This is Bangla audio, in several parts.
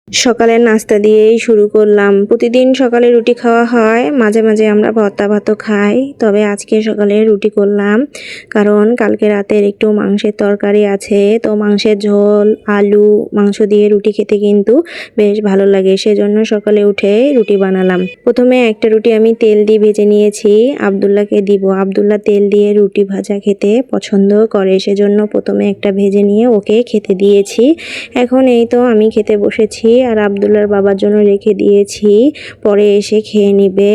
সকালের নাস্তা দিয়েই শুরু করলাম। প্রতিদিন সকালে রুটি খাওয়া হয়, মাঝে মাঝে আমরা ভর্তা ভাতও খাই, তবে আজকে সকালে রুটি করলাম কারণ কালকে রাতের একটু মাংসের তরকারি আছে। তো মাংসের ঝোল, আলু, মাংস দিয়ে রুটি খেতে কিন্তু বেশ ভালো লাগে, সেজন্য সকালে উঠে রুটি বানালাম। প্রথমে একটা রুটি আমি তেল দিয়ে ভেজে নিয়েছি, আব্দুল্লাহকে দিব। আব্দুল্লাহ তেল দিয়ে রুটি ভাজা খেতে পছন্দ করে, সেজন্য প্রথমে একটা ভেজে নিয়ে ওকে খেতে দিয়েছি। এখন এই তো আমি খেতে বসেছি আর আব্দুল্লাহর বাবার জন্য রেখে দিয়েছি, পরে এসে খেয়ে নিবে।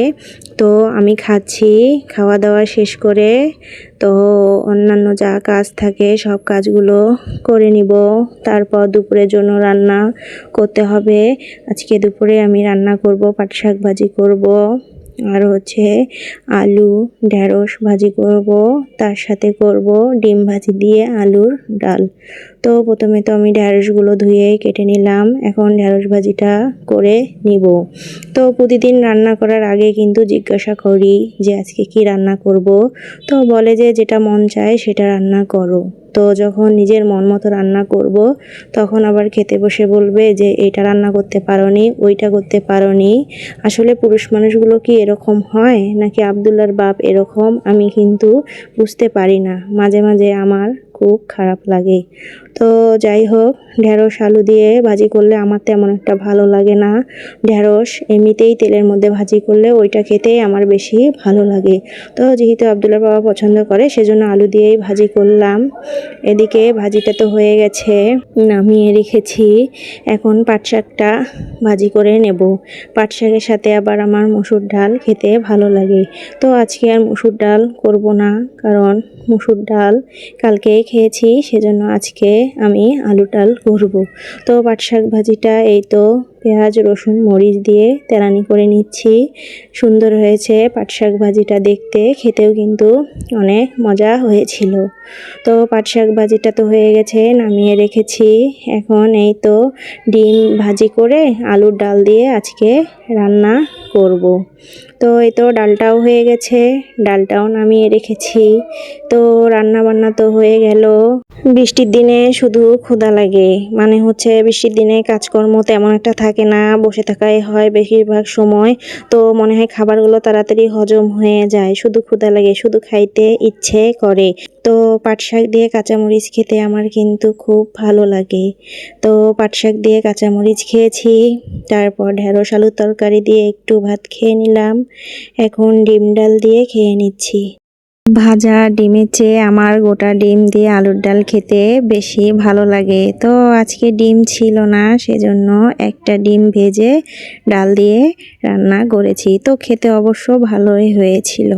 তো আমি খাচ্ছি, খাওয়া দাওয়া শেষ করে তো অন্যান্য যা কাজ থাকে সব কাজগুলো করে নিব। তারপর দুপুরের জন্য রান্না করতে হবে। আজকে দুপুরে আমি রান্না করব, পাট শাক ভাজি করব, আর হচ্ছে আলু ঢেঁড়স ভাজি করব, তার সাথে করব ডিম ভাজি দিয়ে আলুর ডাল। তো প্রথমে তো আমি ঢেঁড়সগুলো ধুয়ে কেটে নিলাম, এখন ঢেঁড়স ভাজিটা করে নিব। তো প্রতিদিন রান্না করার আগে কিন্তু জিজ্ঞাসা করি যে আজকে কি রান্না করব। তো বলে যে যেটা মন চায় সেটা রান্না করো। তো যখন নিজের মন মতো রান্না করব তখন আবার খেতে বসে বলবে যে এটা রান্না করতে পারোনি, ওইটা করতে পারোনি। আসলে পুরুষ মানুষগুলো কি এরকম হয় নাকি আব্দুল্লাহর বাপ এরকম, আমি কিন্তু বুঝতে পারি না। মাঝে মাঝে আমার খুব খারাপ লাগে। তো যাই হোক, ঢেঁড়স আলু দিয়ে ভাজি করলে আমার তেমন একটা ভালো লাগে না। ঢেঁড়স এমনিতেই তেলের মধ্যে ভাজি করলে ওইটা খেতেই আমার বেশি ভালো লাগে। তো যেহেতু আব্দুল্লাহর বাবা পছন্দ করে সেজন্য আলু দিয়েই ভাজি করলাম। এদিকে ভাজিটা তো হয়ে গেছে, নামিয়ে রেখেছি। এখন পাট শাকটা ভাজি করে নেব। পাট শাকের সাথে আবার আমার মসুর ডাল খেতে ভালো লাগে। তো আজকে আর মসুর ডাল করব না, কারণ মসুর ডাল কালকে খেয়েছি, সেজন্য আজকে আমি আলু ডাল করব। তো পাট শাক ভাজিটা এই তো পেঁয়াজ রসুন মরিচ দিয়ে তেলানি করে নিচ্ছি। সুন্দর হয়েছে পাট শাক ভাজিটা দেখতে, খেতেও কিন্তু অনেক মজা হয়েছিল। তো পাট শাক ভাজিটা তো হয়ে গেছে, নামিয়ে রেখেছি। এখন এই তো ডিম ভাজি করে আলুর ডাল দিয়ে আজকে রান্না করব। তো এই তো ডালটাও হয়ে গেছে, ডালটাও নামিয়ে রেখেছি। তো রান্না বান্না তো হয়ে গেল। বৃষ্টির দিনে শুধু ক্ষুধা লাগে, মানে হচ্ছে বৃষ্টির দিনে কাজকর্ম তেমন একটা থাকে না, বসে থাকাই হয় বেশিরভাগ সময়। তো মনে হয় খাবারগুলো তাড়াতাড়ি হজম হয়ে যায়, শুধু ক্ষুধা লাগে, শুধু খাইতে ইচ্ছে করে। তো পাট শাক দিয়ে কাঁচামরিচ খেতে আমার কিন্তু খুব ভালো লাগে। তো পাট শাক দিয়ে কাঁচামরিচ খেয়েছি, তারপর ঢেঁড়স আলুর তরকারি দিয়ে একটু ভাত খেয়ে নিলাম। এখন ডিম ডাল দিয়ে খেয়ে নিচ্ছি। ভাজা ডিমের চেয়ে আমার গোটা ডিম দিয়ে আলুর ডাল খেতে বেশি ভালো লাগে। তো আজকে ডিম ছিল না, সেজন্য একটা ডিম ভেজে ডাল দিয়ে রান্না করেছি। তো খেতে অবশ্য ভালোই হয়েছিল।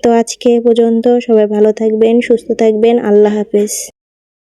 তো আজকে পর্যন্ত, সবাই ভালো থাকবেন, সুস্থ থাকবেন, আল্লাহ হাফেজ।